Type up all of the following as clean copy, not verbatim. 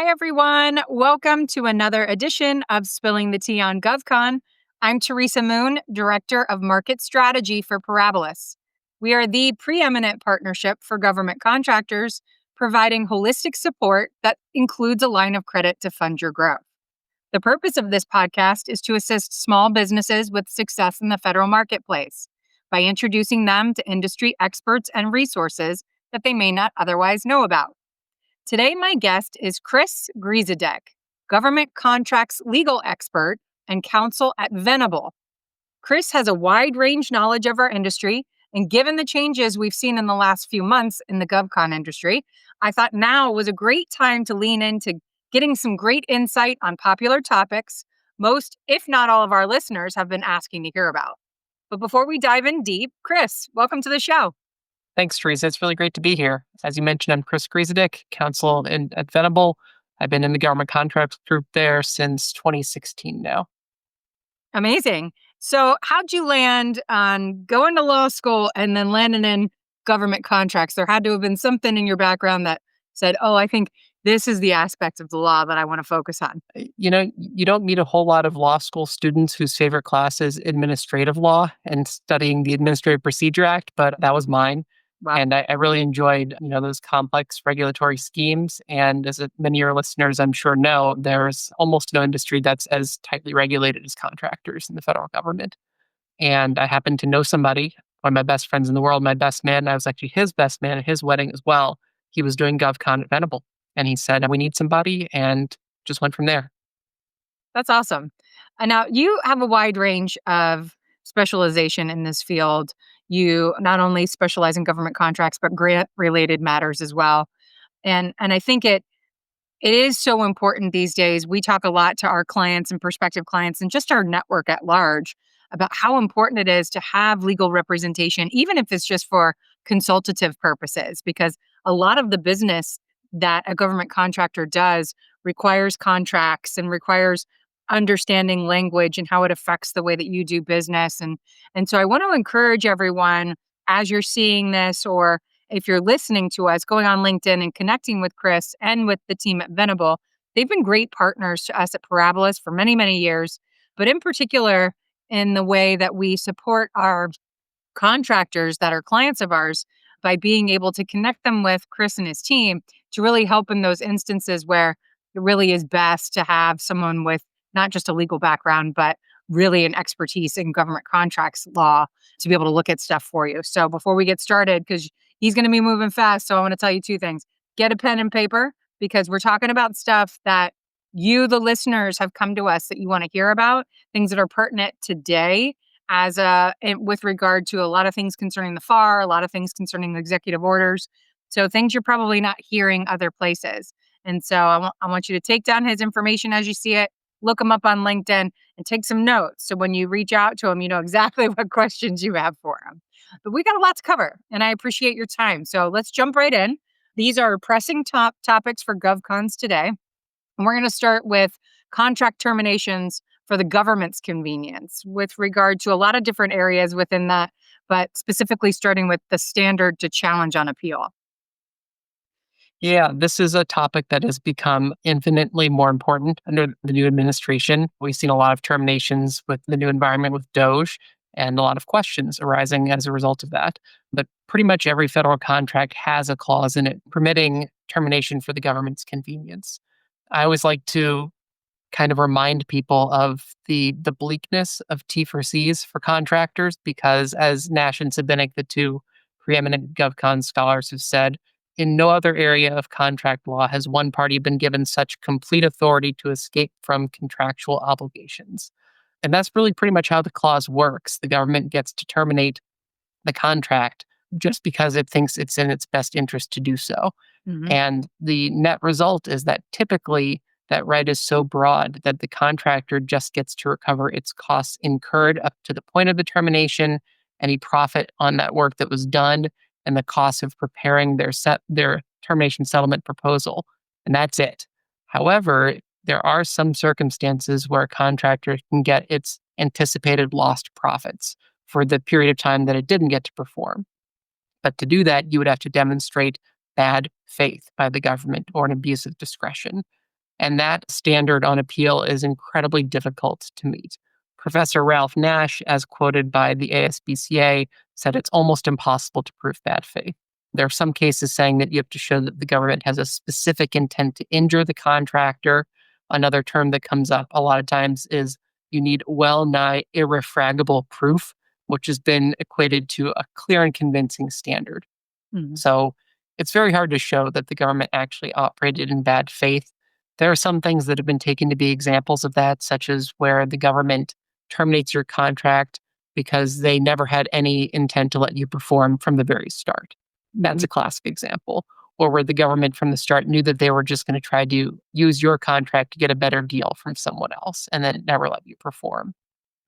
Hi, everyone. Welcome to another edition of Spilling the Tea on GovCon. I'm Teresa Moon, Director of Market Strategy for Parabolis. We are the preeminent partnership for government contractors, providing holistic support that includes a line of credit to fund your growth. The purpose of this podcast is to assist small businesses with success in the federal marketplace by introducing them to industry experts and resources that they may not otherwise know about. Today, my guest is Chris Griesedieck, government contracts legal expert and counsel at Venable. Chris has a wide range knowledge of our industry, and given the changes we've seen in the last few months in the GovCon industry, I thought now was a great time to lean into getting some great insight on popular topics most, if not all of our listeners have been asking to hear about. But before we dive in deep, Chris, welcome to the show. Thanks, Teresa. It's really great to be here. As you mentioned, I'm Chris Griesedieck, counsel at Venable. I've been in the government contracts group there since 2016 now. Amazing. So how'd you land on going to law school and then landing in government contracts? There had to have been something in your background that said, oh, I think this is the aspect of the law that I want to focus on. You know, you don't meet a whole lot of law school students whose favorite class is administrative law and studying the Administrative Procedure Act, but that was mine. Wow. And I really enjoyed, those complex regulatory schemes. And as many of your listeners, I'm sure know, there's almost no industry that's as tightly regulated as contractors in the federal government. And I happened to know somebody, one of my best friends in the world, my best man. I was actually his best man at his wedding as well. He was doing GovCon at Venable. And he said, we need somebody, and just went from there. That's awesome. And now you have a wide range of specialization in this field. You not only specialize in government contracts, but grant-related matters as well. And I think it is so important these days. We talk a lot to our clients and prospective clients and just our network at large about how important it is to have legal representation, even if it's just for consultative purposes, because a lot of the business that a government contractor does requires contracts and requires understanding language and how it affects the way that you do business. And so I want to encourage everyone, as you're seeing this, or if you're listening to us, going on LinkedIn and connecting with Chris and with the team at Venable. They've been great partners to us at Parabolis for many, many years, but in particular in the way that we support our contractors that are clients of ours by being able to connect them with Chris and his team to really help in those instances where it really is best to have someone with not just a legal background, but really an expertise in government contracts law to be able to look at stuff for you. So before we get started, because he's going to be moving fast, so I want to tell you two things. Get a pen and paper, because we're talking about stuff that you, the listeners, have come to us that you want to hear about, things that are pertinent today with regard to a lot of things concerning the FAR, a lot of things concerning the executive orders. So things you're probably not hearing other places. And so I want you to take down his information as you see it, look him up on LinkedIn, and take some notes. So when you reach out to him, you know exactly what questions you have for him. But we got a lot to cover, and I appreciate your time. So let's jump right in. These are pressing topics for GovCons today. And we're going to start with contract terminations for the government's convenience with regard to a lot of different areas within that, but specifically starting with the standard to challenge on appeal. Yeah, this is a topic that has become infinitely more important under the new administration. We've seen a lot of terminations with the new environment with DOGE and a lot of questions arising as a result of that. But pretty much every federal contract has a clause in it permitting termination for the government's convenience. I always like to kind of remind people of the bleakness of T4Cs for contractors, because as Nash and Sabinic, the two preeminent GovCon scholars, have said, in no other area of contract law has one party been given such complete authority to escape from contractual obligations. And that's really pretty much how the clause works. The government gets to terminate the contract just because it thinks it's in its best interest to do so. Mm-hmm. And the net result is that typically that right is so broad that the contractor just gets to recover its costs incurred up to the point of the termination, any profit on that work that was done, and the cost of preparing their termination settlement proposal. And that's it. However, there are some circumstances where a contractor can get its anticipated lost profits for the period of time that it didn't get to perform. But to do that, you would have to demonstrate bad faith by the government or an abuse of discretion. And that standard on appeal is incredibly difficult to meet. Professor Ralph Nash, as quoted by the ASPCA, said it's almost impossible to prove bad faith. There are some cases saying that you have to show that the government has a specific intent to injure the contractor. Another term that comes up a lot of times is you need well nigh irrefragable proof, which has been equated to a clear and convincing standard. Mhm. So it's very hard to show that the government actually operated in bad faith. There are some things that have been taken to be examples of that, such as where the government terminates your contract because they never had any intent to let you perform from the very start. That's Mhm. a classic example. Or where the government from the start knew that they were just going to try to use your contract to get a better deal from someone else and then never let you perform.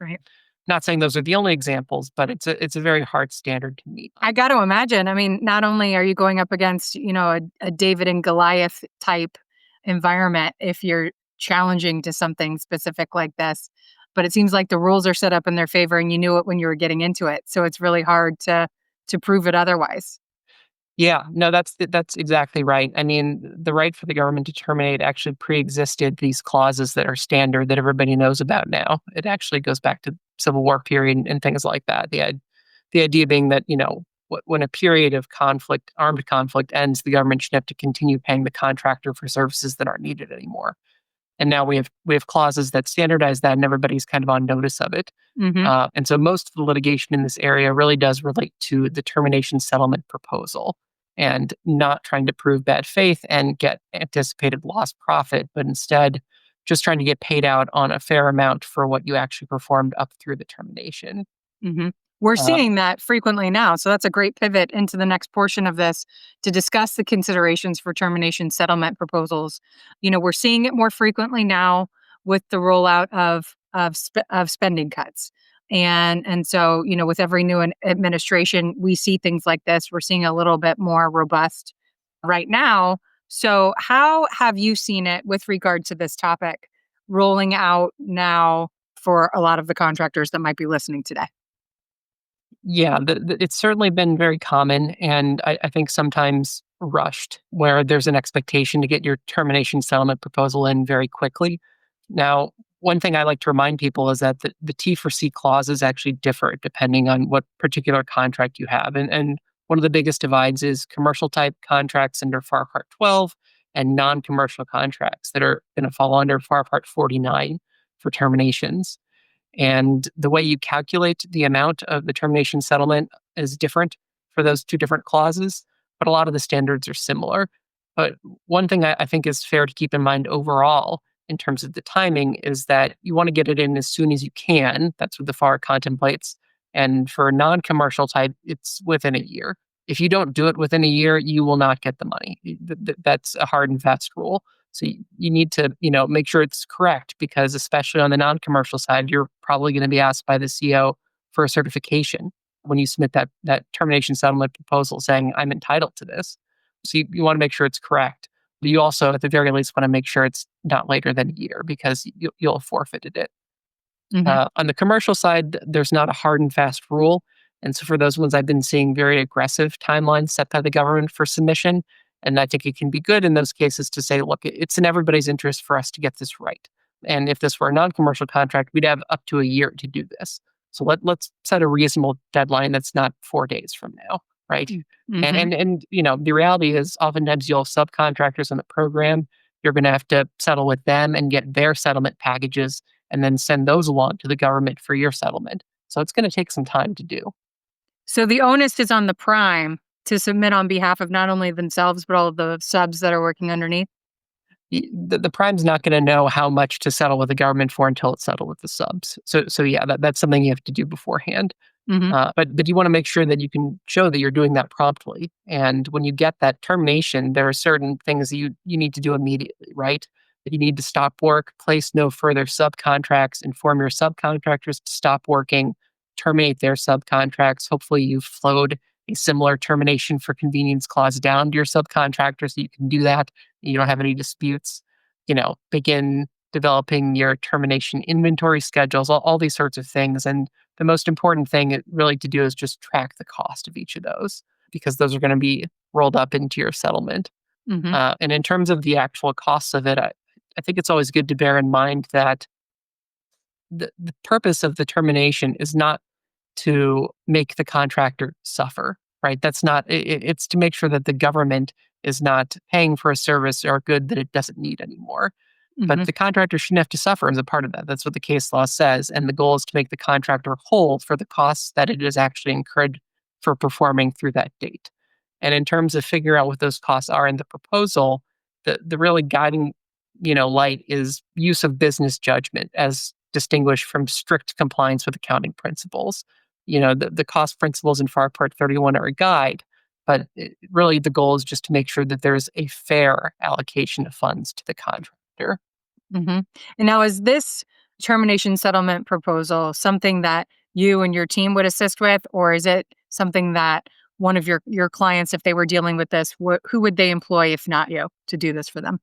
Right. Not saying those are the only examples, but it's a very hard standard to meet. I got to imagine. I mean, not only are you going up against, a David and Goliath type environment if you're challenging to something specific like this, but it seems like the rules are set up in their favor and you knew it when you were getting into it. So it's really hard to prove it otherwise. Yeah, no, that's exactly right. I mean, the right for the government to terminate actually pre-existed these clauses that are standard that everybody knows about now. It actually goes back to Civil War period and things like that. The idea being that when a period of conflict, armed conflict ends, the government should have to continue paying the contractor for services that aren't needed anymore. And now we have clauses that standardize that, and everybody's kind of on notice of it. Mhm. And so most of the litigation in this area really does relate to the termination settlement proposal and not trying to prove bad faith and get anticipated lost profit, but instead just trying to get paid out on a fair amount for what you actually performed up through the termination. Mhm. We're Uh, seeing that frequently now, so that's a great pivot into the next portion of this to discuss the considerations for termination settlement proposals. We're seeing it more frequently now with the rollout of spending cuts. And so, with every new administration, we see things like this. We're seeing a little bit more robust right now. So, how have you seen it with regard to this topic rolling out now for a lot of the contractors that might be listening today? Yeah, it's certainly been very common, and I think sometimes rushed, where there's an expectation to get your termination settlement proposal in very quickly. Now, one thing I like to remind people is that the T for C clauses actually differ depending on what particular contract you have. And one of the biggest divides is commercial type contracts under FAR Part 12 and non commercial contracts that are going to fall under FAR Part 49 for terminations. And the way you calculate the amount of the termination settlement is different for those two different clauses, but a lot of the standards are similar. But one thing I think is fair to keep in mind overall in terms of the timing is that you want to get it in as soon as you can. That's what the FAR contemplates. And for a non commercial type, it's within a year. If you don't do it within a year, you will not get the money. That's a hard and fast rule. So you need to, make sure it's correct because especially on the non-commercial side, you're probably going to be asked by the CO for a certification when you submit that termination settlement proposal saying I'm entitled to this. So you want to make sure it's correct. But you also, at the very least, want to make sure it's not later than a year because you'll have forfeited it. Mhm. On the commercial side, there's not a hard and fast rule. And so for those ones, I've been seeing very aggressive timelines set by the government for submission. And I think it can be good in those cases to say, look, it's in everybody's interest for us to get this right. And if this were a non commercial contract, we'd have up to a year to do this. So let's set a reasonable deadline that's not 4 days from now, right? Mm. And, Mhm. and, and you know, the reality is oftentimes you'll have subcontractors on the program. You're going to have to settle with them and get their settlement packages and then send those along to the government for your settlement. So it's going to take some time to do. So the onus is on the prime to submit on behalf of not only themselves, but all of the subs that are working underneath? The prime's not going to know how much to settle with the government for until it's settled with the subs. So yeah, that's something you have to do beforehand. Mhm. But you want to make sure that you can show that you're doing that promptly. And when you get that termination, there are certain things that you need to do immediately, right? That you need to stop work, place no further subcontracts, inform your subcontractors to stop working, terminate their subcontracts. Hopefully, you've flowed a similar termination for convenience clause down to your subcontractors so you can do that. You don't have any disputes. Begin developing your termination inventory schedules, all these sorts of things. And the most important thing really to do is just track the cost of each of those because those are going to be rolled up into your settlement. Mhm. And in terms of the actual costs of it, I think it's always good to bear in mind that the purpose of the termination is not to make the contractor suffer, right? That's not, it's to make sure that the government is not paying for a service or a good that it doesn't need anymore. But Mhm. the contractor shouldn't have to suffer as a part of that. That's what the case law says. And the goal is to make the contractor whole for the costs that it is actually incurred for performing through that date. And in terms of figuring out what those costs are in the proposal, the really guiding, light is use of business judgment as distinguished from strict compliance with accounting principles. The cost principles in FAR Part 31 are a guide, but really the goal is just to make sure that there's a fair allocation of funds to the contractor. Mhm. And now is this termination settlement proposal something that you and your team would assist with, or is it something that one of your clients, if they were dealing with this, who would they employ if not you to do this for them?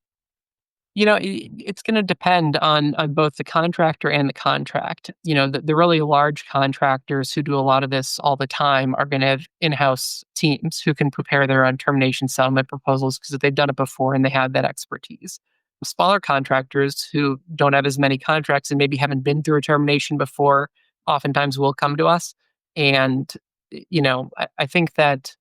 It's going to depend on both the contractor and the contract. The really large contractors who do a lot of this all the time are going to have in-house teams who can prepare their own termination settlement proposals because they've done it before and they have that expertise. Smaller contractors who don't have as many contracts and maybe haven't been through a termination before, oftentimes will come to us. And I think that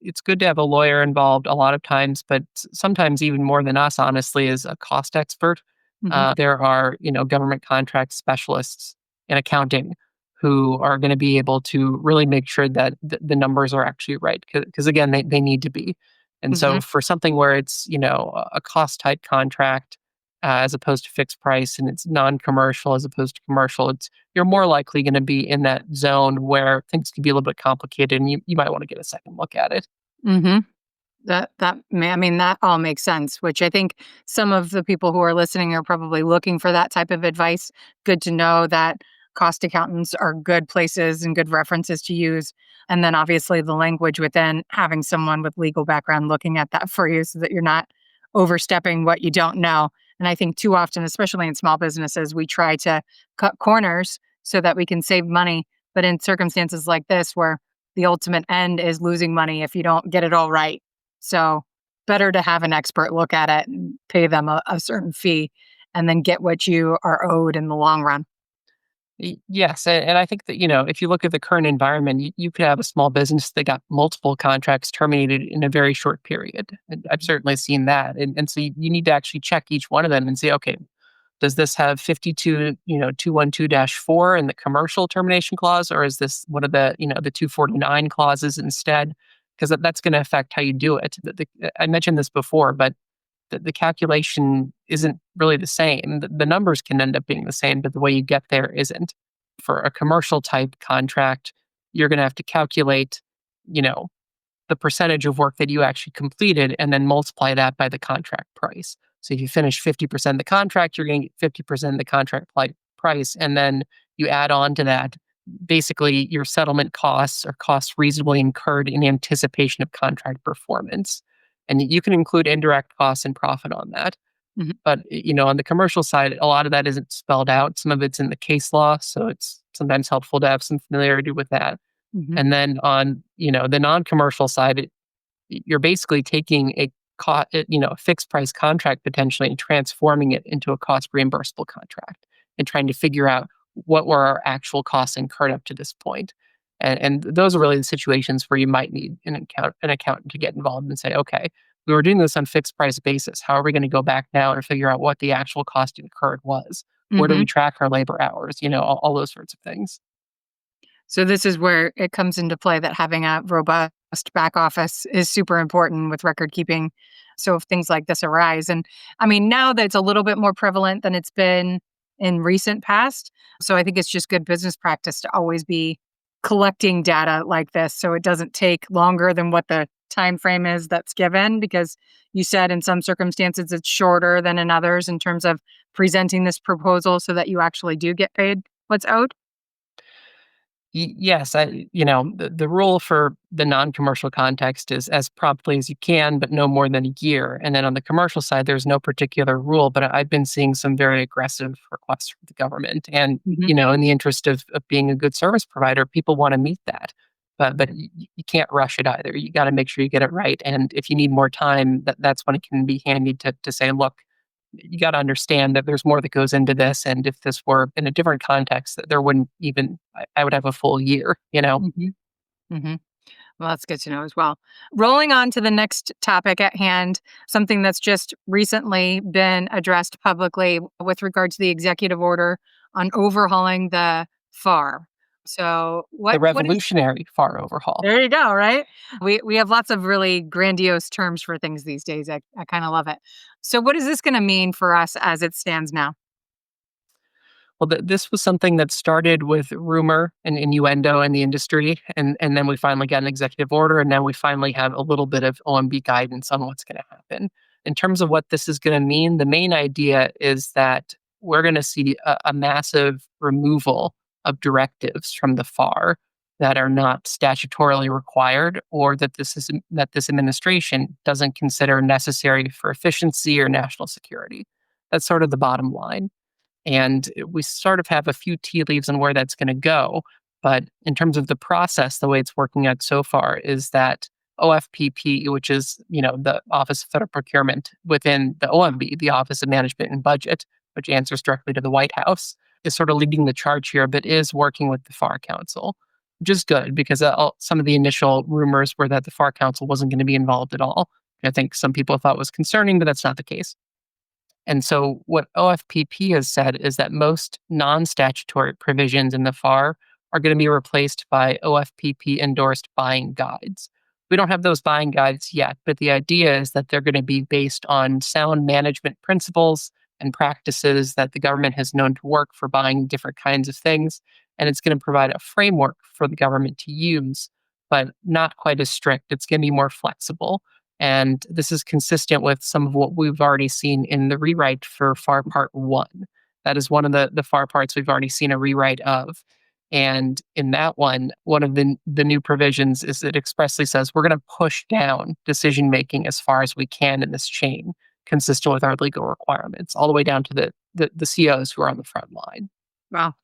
it's good to have a lawyer involved a lot of times, but sometimes even more than us, honestly, is a cost expert. Mhm. There are, government contract specialists in accounting who are going to be able to really make sure that the numbers are actually right. Because again, they need to be. And so Mhm. for something where it's, a cost type contract as opposed to fixed price and it's non-commercial as opposed to commercial, you're more likely going to be in that zone where things can be a little bit complicated and you might want to get a second look at it. Mhm. I mean, that all makes sense, which I think some of the people who are listening are probably looking for that type of advice. Good to know that cost accountants are good places and good references to use. And then obviously the language within having someone with legal background looking at that for you so that you're not overstepping what you don't know. And I think too often, especially in small businesses, we try to cut corners so that we can save money. But in circumstances like this, where the ultimate end is losing money if you don't get it all right, so, better to have an expert look at it and pay them a certain fee and then get what you are owed in the long run. Yes, and I think that if you look at the current environment, you could have a small business that got multiple contracts terminated in a very short period. And I've certainly seen that, and so you need to actually check each one of them and say, okay, does this have 52 212-4 in the commercial termination clause, or is this one of the 249 clauses instead? Because that's going to affect how you do it. I mentioned this before, but the calculation isn't really the same. The numbers can end up being the same, but the way you get there isn't. For a commercial type contract, you're going to have to calculate, you know, the percentage of work that you actually completed and then multiply that by the contract price. So if you finish 50% of the contract, you're going to get 50% of the price. And then you add on to that basically your settlement costs or costs reasonably incurred in anticipation of contract performance. And you can include indirect costs and profit on that. Mhm, But on the commercial side, a lot of that isn't spelled out. Some of it's in the case law, so it's sometimes helpful to have some familiarity with that. mhm, And then on, the non-commercial side, you're basically taking a fixed price contract potentially and transforming it into a cost reimbursable contract and trying to figure out what were our actual costs incurred up to this point. And those are really the situations where you might need an accountant to get involved and say, okay, we were doing this on fixed price basis. How are we going to go back now and figure out what the actual cost incurred was? Where do mhm. we track our labor hours? All those sorts of things. So this is where it comes into play that having a robust back office is super important with record keeping. So if things like this arise, and I mean, now that it's a little bit more prevalent than it's been in recent past. So I think it's just good business practice to always be collecting data like this so it doesn't take longer than what the time frame is that's given, because you said in some circumstances it's shorter than in others in terms of presenting this proposal so that you actually do get paid what's owed. Yes, the rule for the non-commercial context is as promptly as you can, but no more than a year. And then on the commercial side, there's no particular rule, but I've been seeing some very aggressive requests from the government. And, Mhm. in the interest of being a good service provider, people want to meet that. But you can't rush it either. You got to make sure you get it right. And if you need more time, that's when it can be handy to say, look, you got to understand that there's more that goes into this. And if this were in a different context, that there wouldn't even, I would have a full year, you know? Hmm. Hmm. Well, that's good to know as well. Rolling on to the next topic at hand, something that's just recently been addressed publicly with regard to the executive order on overhauling the FAR. So, The what is revolutionary FAR overhaul. there? You go, right? We have lots of really grandiose terms for things these days. I kind of love it. So, what is this going to mean for us as it stands now? Well, this was something that started with rumor and innuendo in the industry, and then we finally got an executive order, and now we finally have a little bit of OMB guidance on what's going to happen. In terms of what this is going to mean, the main idea is that we're going to see a massive removal of directives from the FAR that are not statutorily required, or that this administration doesn't consider necessary for efficiency or national security. That's sort of the bottom line. And we sort of have a few tea leaves on where that's going to go. But in terms of the process, the way it's working out so far is that OFPP, which is, the Office of Federal Procurement within the OMB, the Office of Management and Budget, which answers directly to the White House, is sort of leading the charge here, but is working with the FAR Council, which is good because some of the initial rumors were that the FAR Council wasn't going to be involved at all. I think some people thought was concerning, but that's not the case. And so, what OFPP has said is that most non statutory provisions in the FAR are going to be replaced by OFPP endorsed buying guides. We don't have those buying guides yet, but the idea is that they're going to be based on sound management principles and practices that the government has known to work for buying different kinds of things. And it's going to provide a framework for the government to use, but not quite as strict. It's going to be more flexible. And this is consistent with some of what we've already seen in the rewrite for FAR Part 1. That is one of the FAR parts we've already seen a rewrite of. And in that one of the new provisions is it expressly says we're going to push down decision making as far as we can in this chain, consistent with our legal requirements, all the way down to the COs who are on the front line. Wow.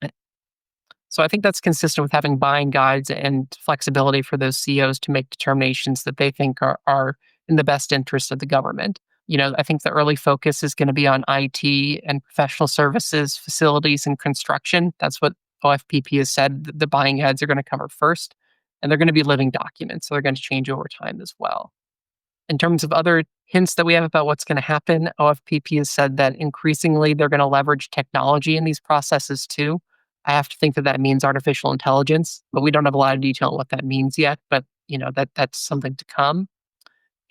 So I think that's consistent with having buying guides and flexibility for those CEOs to make determinations that they think are in the best interest of the government. I think the early focus is going to be on IT and professional services, facilities, and construction. That's what OFPP has said the buying guides are going to cover first. And they're going to be living documents, so they're going to change over time as well. In terms of other hints that we have about what's going to happen, OFPP has said that increasingly they're going to leverage technology in these processes too. I have to think that means artificial intelligence, but we don't have a lot of detail on what that means yet. But that's something to come.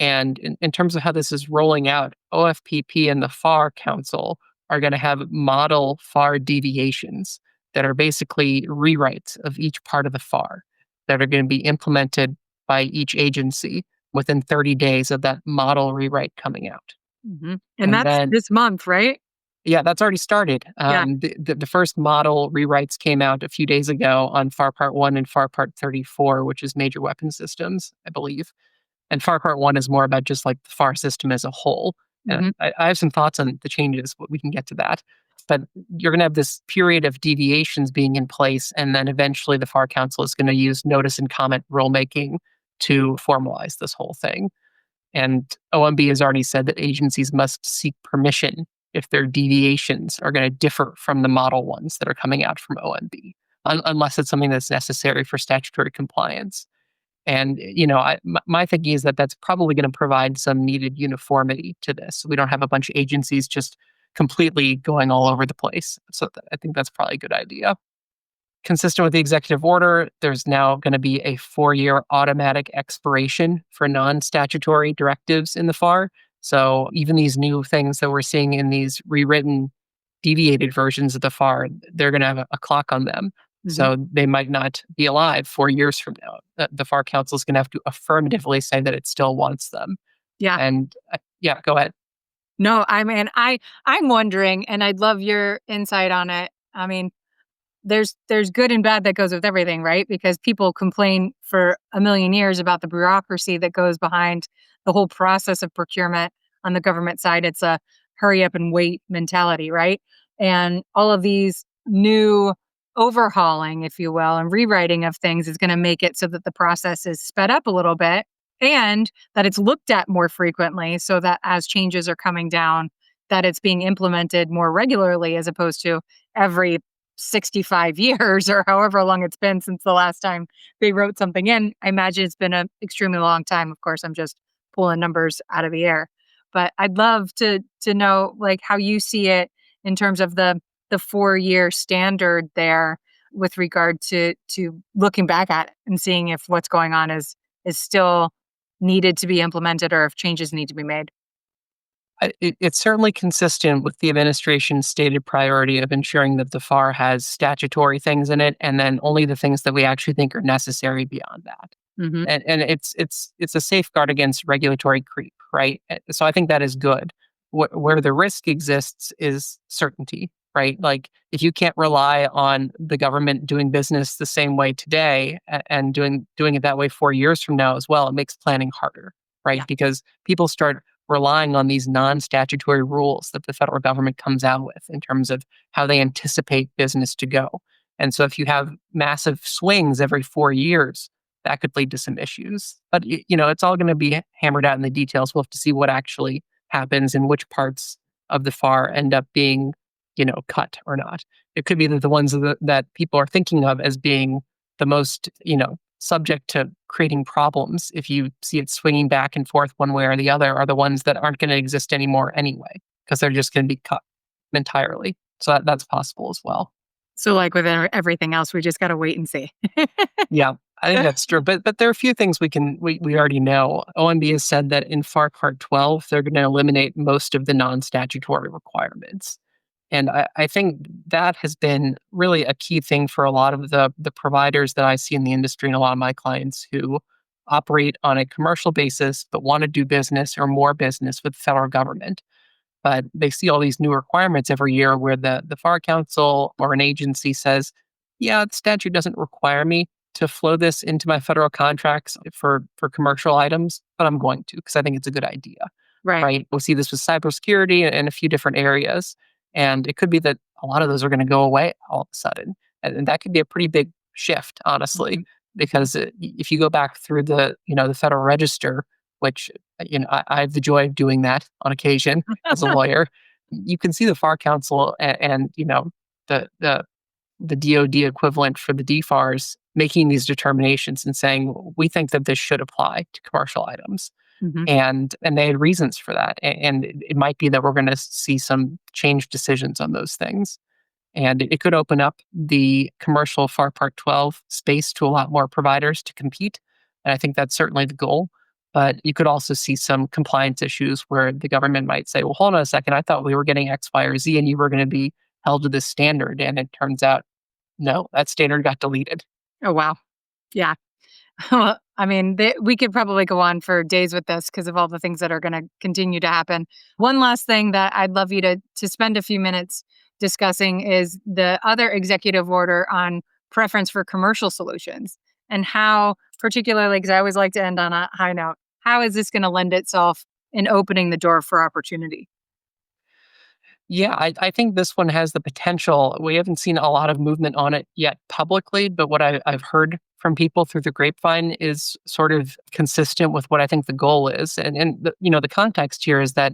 And in terms of how this is rolling out, OFPP and the FAR Council are going to have model FAR deviations that are basically rewrites of each part of the FAR that are going to be implemented by each agency within 30 days of that model rewrite coming out. Hmm. And And that's then, this month, right? yeah, that's already started. Yeah. The first model rewrites came out a few days ago on FAR Part 1 and FAR Part 34, which is major weapon systems, I believe. And FAR Part 1 is more about just like the FAR system as a whole. And Hmm. I have some thoughts on the changes, but we can get to that. But you're going to have this period of deviations being in place. And then eventually the FAR Council is going to use notice and comment rulemaking to formalize this whole thing. And OMB has already said that agencies must seek permission if their deviations are going to differ from the model ones that are coming out from OMB, unless it's something that's necessary for statutory compliance. And my thinking is that that's probably going to provide some needed uniformity to this. So we don't have a bunch of agencies just completely going all over the place. So I think that's probably a good idea. Consistent with the executive order, there's now going to be a 4-year automatic expiration for non-statutory directives in the FAR. So even these new things that we're seeing in these rewritten, deviated versions of the FAR, they're going to have a clock on them. Hmm. So they might not be alive 4 years from now. The FAR Council is going to have to affirmatively say that it still wants them. Yeah. And yeah, go ahead. No, I mean, I'm wondering, and I'd love your insight on it. I mean, there's good and bad that goes with everything, right? Because people complain for a million years about the bureaucracy that goes behind the whole process of procurement on the government side. It's a hurry up and wait mentality, right? And all of these new overhauling, if you will, and rewriting of things is going to make it so that the process is sped up a little bit and that it's looked at more frequently so that as changes are coming down, that it's being implemented more regularly as opposed to every 65 years or however long it's been since the last time they wrote something in. I imagine it's been an extremely long time. Of course, I'm just pulling numbers out of the air. But I'd love to know like how you see it in terms of the 4-year standard there with regard to looking back at it and seeing if what's going on is still needed to be implemented or if changes need to be made. It's certainly consistent with the administration's stated priority of ensuring that the FAR has statutory things in it, and then only the things that we actually think are necessary beyond that. Hmm. And it's a safeguard against regulatory creep, right? So I think that is good. Where the risk exists is certainty, right? Like if you can't rely on the government doing business the same way today and doing it that way 4 years from now as well, it makes planning harder, right? Yeah. Because people start relying on these non-statutory rules that the federal government comes out with in terms of how they anticipate business to go. And so if you have massive swings every 4 years, that could lead to some issues. But it's all going to be hammered out in the details. We'll have to see what actually happens and which parts of the FAR end up being, cut or not. It could be that the ones that people are thinking of as being the most, subject to creating problems, if you see it swinging back and forth one way or the other, are the ones that aren't going to exist anymore anyway, because they're just going to be cut entirely. So that's possible as well. So, like with everything else, we just got to wait and see. Yeah, I think that's true. But there are a few things we already know. OMB has said that in FAR Part 12, they're going to eliminate most of the non-statutory requirements. And I think that has been really a key thing for a lot of the providers that I see in the industry and a lot of my clients who operate on a commercial basis but want to do business or more business with the federal government. But they see all these new requirements every year where the FAR Council or an agency says, yeah, the statute doesn't require me to flow this into my federal contracts for commercial items, but I'm going to because I think it's a good idea, Right. right? We see this with cybersecurity and a few different areas. And it could be that a lot of those are going to go away all of a sudden. And that could be a pretty big shift, honestly, Mhm. because if you go back through the Federal Register, which, I have the joy of doing that on occasion as a lawyer, you can see the FAR Council and the, the, the DoD equivalent for the DFARs making these determinations and saying, we think that this should apply to commercial items. Mhm. And they had reasons for that. And it might be that we're going to see some change decisions on those things. And it could open up the commercial FAR Part 12 space to a lot more providers to compete. And I think that's certainly the goal. But you could also see some compliance issues where the government might say, well, hold on a second, I thought we were getting X, Y, or Z, and you were going to be held to this standard. And it turns out, no, that standard got deleted. Oh, wow. Yeah. Well, I mean, we could probably go on for days with this because of all the things that are going to continue to happen. One last thing that I'd love you to spend a few minutes discussing is the other executive order on preference for commercial solutions and how, particularly, because I always like to end on a high note, how is this going to lend itself in opening the door for opportunity? Yeah, I think this one has the potential. We haven't seen a lot of movement on it yet publicly, but what I've heard from people through the grapevine is sort of consistent with what I think the goal is. And the context here is that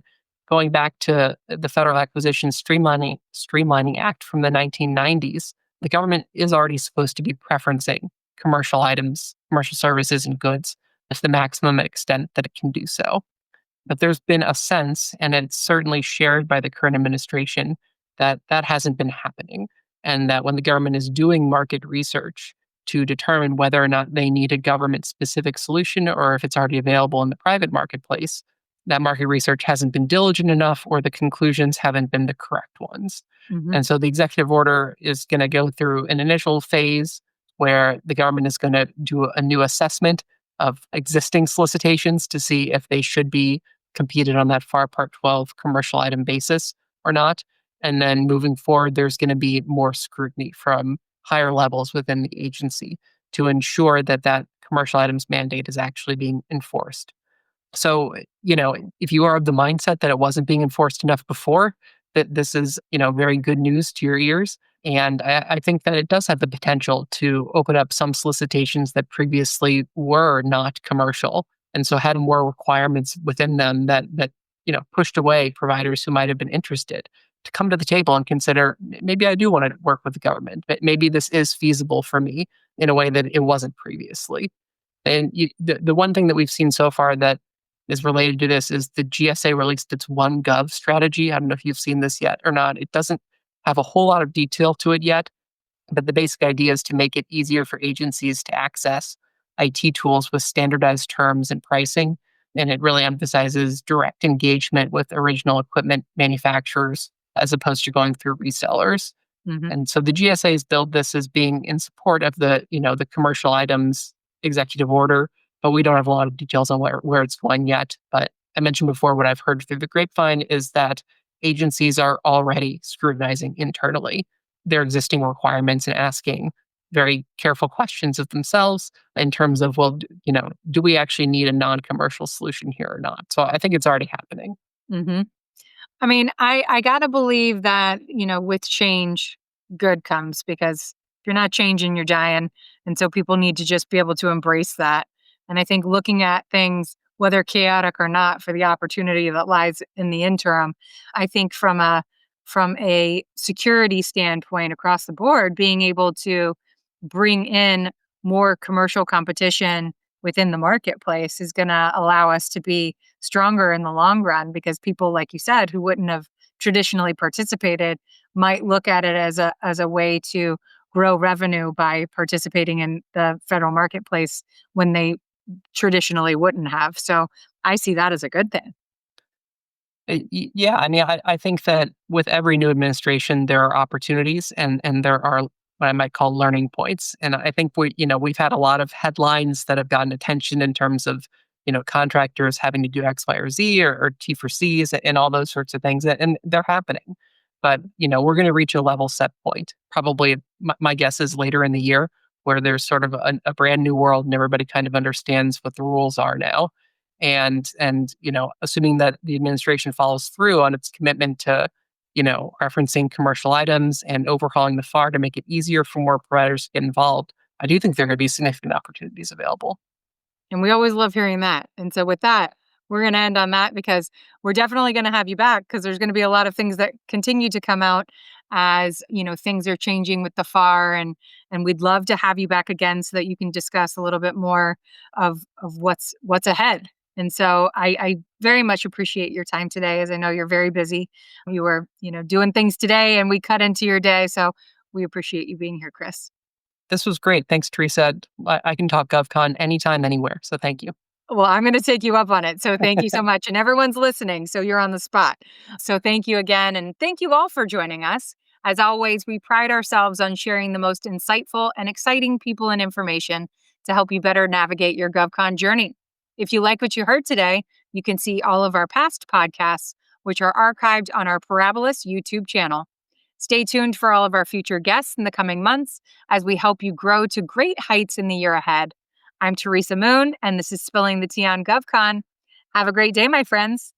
going back to the Federal Acquisition Streamlining Act from the 1990s, the government is already supposed to be preferencing commercial items, commercial services, and goods to the maximum extent that it can do so. But there's been a sense, and it's certainly shared by the current administration, that that hasn't been happening. And that when the government is doing market research to determine whether or not they need a government specific solution or if it's already available in the private marketplace, that market research hasn't been diligent enough or the conclusions haven't been the correct ones. Hmm. And so the executive order is going to go through an initial phase where the government is going to do a new assessment of existing solicitations to see if they should be competed on that FAR Part 12 commercial item basis or not. And then moving forward, there's going to be more scrutiny from higher levels within the agency to ensure that that commercial items mandate is actually being enforced. So, if you are of the mindset that it wasn't being enforced enough before, that this is, very good news to your ears. And I think that it does have the potential to open up some solicitations that previously were not commercial and so had more requirements within them that pushed away providers who might have been interested to come to the table and consider, maybe I do want to work with the government, but maybe this is feasible for me in a way that it wasn't previously. And the one thing that we've seen so far that is related to this is the GSA released its One Gov strategy. I don't know if you've seen this yet or not. It doesn't have a whole lot of detail to it yet, but the basic idea is to make it easier for agencies to access IT tools with standardized terms and pricing. And it really emphasizes direct engagement with original equipment manufacturers as opposed to going through resellers. Hmm. And so the GSA has billed this as being in support of the commercial items executive order, but we don't have a lot of details on where it's going yet. But I mentioned before, what I've heard through the grapevine is that agencies are already scrutinizing internally their existing requirements and asking very careful questions of themselves in terms of, well, do we actually need a non-commercial solution here or not? So I think it's already happening. Hmm. I mean, I gotta believe that, with change, good comes, because if you're not changing, you're dying. And so people need to just be able to embrace that. And I think looking at things, whether chaotic or not, for the opportunity that lies in the interim, I think from a security standpoint across the board, being able to bring in more commercial competition within the marketplace is going to allow us to be stronger in the long run, because people, like you said, who wouldn't have traditionally participated might look at it as a way to grow revenue by participating in the federal marketplace when they traditionally wouldn't have. So I see that as a good thing. Yeah, I mean, I think that with every new administration, there are opportunities and there are what I might call learning points. And I think we've had a lot of headlines that have gotten attention in terms of contractors having to do X, Y, or Z, or T for Cs and all those sorts of things, and they're happening. But we're going to reach a level set point. Probably, my guess is later in the year, where there's sort of a brand new world and everybody kind of understands what the rules are now. And assuming that the administration follows through on its commitment to referencing commercial items and overhauling the FAR to make it easier for more providers to get involved, I do think there are going to be significant opportunities available. And we always love hearing that. And so with that, we're going to end on that, because we're definitely going to have you back, because there's going to be a lot of things that continue to come out as, things are changing with the FAR, and we'd love to have you back again so that you can discuss a little bit more of what's ahead. And so I very much appreciate your time today, as I know you're very busy. You were, doing things today, and we cut into your day. So we appreciate you being here, Chris. This was great. Thanks, Teresa. I can talk GovCon anytime, anywhere. So thank you. Well, I'm going to take you up on it. So thank you so much. And everyone's listening, so you're on the spot. So thank you again. And thank you all for joining us. As always, we pride ourselves on sharing the most insightful and exciting people and information to help you better navigate your GovCon journey. If you like what you heard today, you can see all of our past podcasts, which are archived on our Parabolis YouTube channel. Stay tuned for all of our future guests in the coming months as we help you grow to great heights in the year ahead. I'm Teresa Moon, and this is Spilling the Tea on GovCon. Have a great day, my friends.